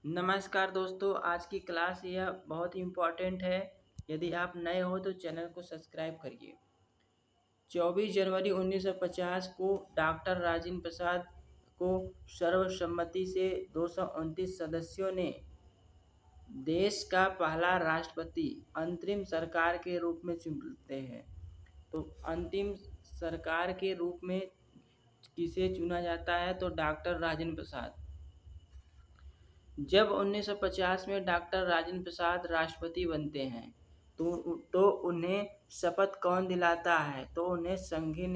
नमस्कार दोस्तों, आज की क्लास यह बहुत ही इम्पोर्टेंट है। यदि आप नए हो तो चैनल को सब्सक्राइब करिए। 24 जनवरी 1950 को डॉक्टर राजेंद्र प्रसाद को सर्वसम्मति से 229 सदस्यों ने देश का पहला राष्ट्रपति अंतरिम सरकार के रूप में चुनते हैं। तो अंतिम सरकार के रूप में किसे चुना जाता है? तो डॉक्टर राजेंद्र प्रसाद। जब 1950 में डॉक्टर राजेंद्र प्रसाद राष्ट्रपति बनते हैं तो उन्हें शपथ कौन दिलाता है? तो उन्हें संघीय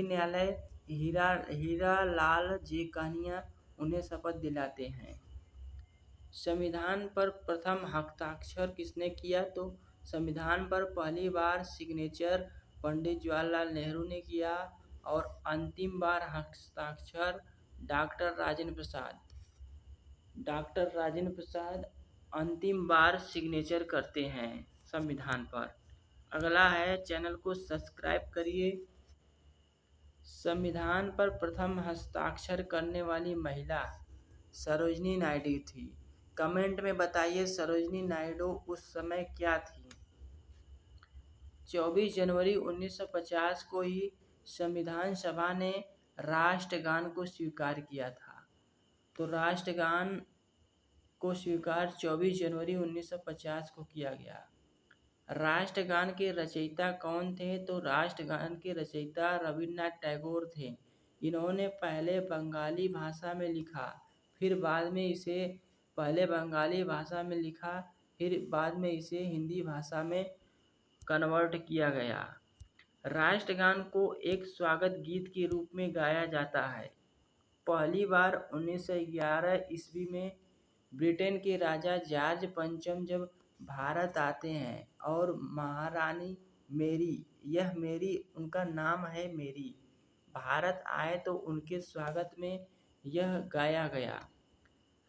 न्यायालय हीरा लाल जेकानिया उन्हें शपथ दिलाते हैं। संविधान पर प्रथम हस्ताक्षर किसने किया? तो संविधान पर पहली बार सिग्नेचर पंडित जवाहरलाल नेहरू ने किया और अंतिम बार हस्ताक्षर डॉक्टर राजेंद्र प्रसाद अंतिम बार सिग्नेचर करते हैं संविधान पर। अगला है, चैनल को सब्सक्राइब करिए। संविधान पर प्रथम हस्ताक्षर करने वाली महिला सरोजिनी नायडू थी। कमेंट में बताइए सरोजिनी नायडू उस समय क्या थी? 24 जनवरी 1950 को ही संविधान सभा ने राष्ट्रगान को स्वीकार किया था। तो राष्ट्रगान को स्वीकार 24 जनवरी 1950 को किया गया। राष्ट्रगान के रचयिता कौन थे? तो राष्ट्रगान के रचयिता रविन्द्रनाथ टैगोर थे। इन्होंने पहले बंगाली भाषा में लिखा, फिर बाद में इसे हिंदी भाषा में कन्वर्ट किया गया। राष्ट्रगान को एक स्वागत गीत के रूप में गाया जाता है। पहली बार 1911 ईस्वी में ब्रिटेन के राजा जॉर्ज पंचम जब भारत आते हैं और महारानी मेरी उनका नाम है मेरी, भारत आए तो उनके स्वागत में यह गाया गया।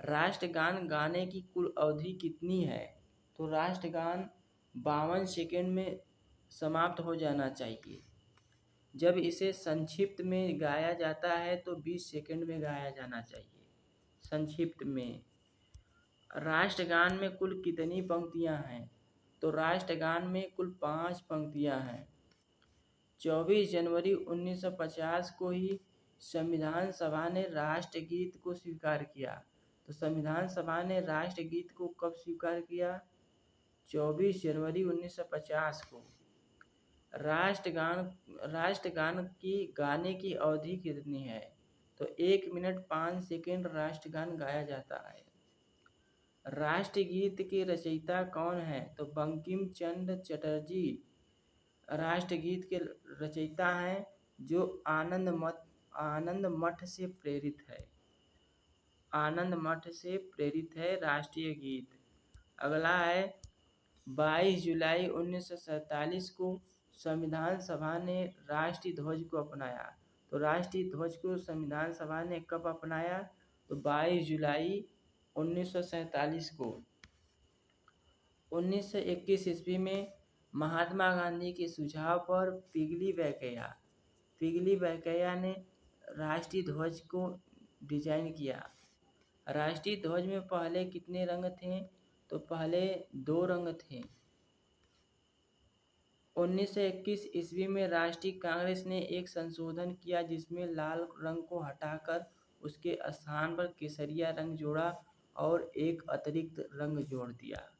राष्ट्रगान गाने की कुल अवधि कितनी है? तो राष्ट्रगान 52 सेकंड में समाप्त हो जाना चाहिए। जब इसे संक्षिप्त में गाया जाता है तो 20 सेकंड में गाया जाना चाहिए संक्षिप्त में। राष्ट्रगान में कुल कितनी पंक्तियां हैं? तो राष्ट्रगान में कुल 5 पंक्तियां हैं। 24 जनवरी 1950 को ही संविधान सभा ने राष्ट्रगीत को स्वीकार किया। तो संविधान सभा ने राष्ट्रगीत को कब स्वीकार किया? 24 जनवरी 1950 को। राष्ट्रगान की गाने की अवधि कितनी है? तो 1 मिनट 5 सेकंड राष्ट्रगान गाया जाता है। राष्ट्रगीत के रचयिता कौन है? तो बंकिम चंद्र चटर्जी राष्ट्रगीत के रचयिता हैं, जो आनंद मठ से प्रेरित है राष्ट्रीय गीत। अगला है, 22 जुलाई 1947 को संविधान सभा ने राष्ट्रीय ध्वज को अपनाया। तो राष्ट्रीय ध्वज को संविधान सभा ने कब अपनाया? तो 22 जुलाई 1947 को। 1921 ईस्वी में महात्मा गांधी के सुझाव पर पिगली वैंकैया ने राष्ट्रीय ध्वज को डिजाइन किया। राष्ट्रीय ध्वज में पहले कितने रंग थे? तो पहले 2 रंग थे। 1921 ईस्वी में राष्ट्रीय कांग्रेस ने एक संशोधन किया जिसमें लाल रंग को हटाकर उसके स्थान पर केसरिया रंग जोड़ा और एक अतिरिक्त रंग जोड़ दिया।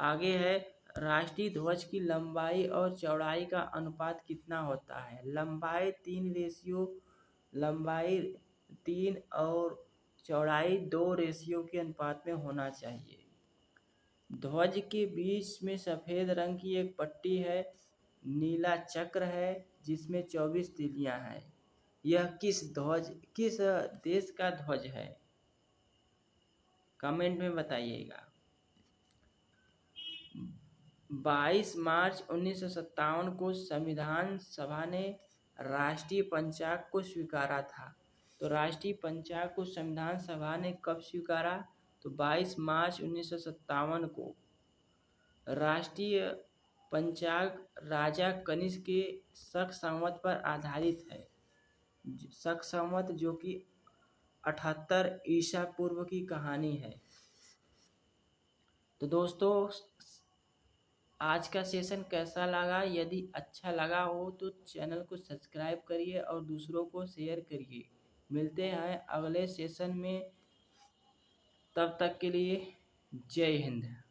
आगे है, राष्ट्रीय ध्वज की लंबाई और चौड़ाई का अनुपात कितना होता है? लंबाई 3 और चौड़ाई 2 रेशियो के अनुपात में होना चाहिए। ध्वज के बीच में सफ़ेद रंग की एक पट्टी है, नीला चक्र है जिसमें 24 तीलियां हैं। यह किस देश का ध्वज है? कमेंट में बताइएगा। 22 मार्च 1957 को संविधान सभा ने राष्ट्रीय पंचांग को स्वीकारा था। तो राष्ट्रीय पंचांग को संविधान सभा ने कब स्वीकारा? तो 22 मार्च 1957 को। राष्ट्रीय पंचांग राजा कनिष्क के शक संवत पर आधारित है। शक संवत जो कि 78 ईसा पूर्व की कहानी है। तो दोस्तों, आज का सेशन कैसा लगा? यदि अच्छा लगा हो तो चैनल को सब्सक्राइब करिए और दूसरों को शेयर करिए। मिलते हैं अगले सेशन में, तब तक के लिए जय हिंद।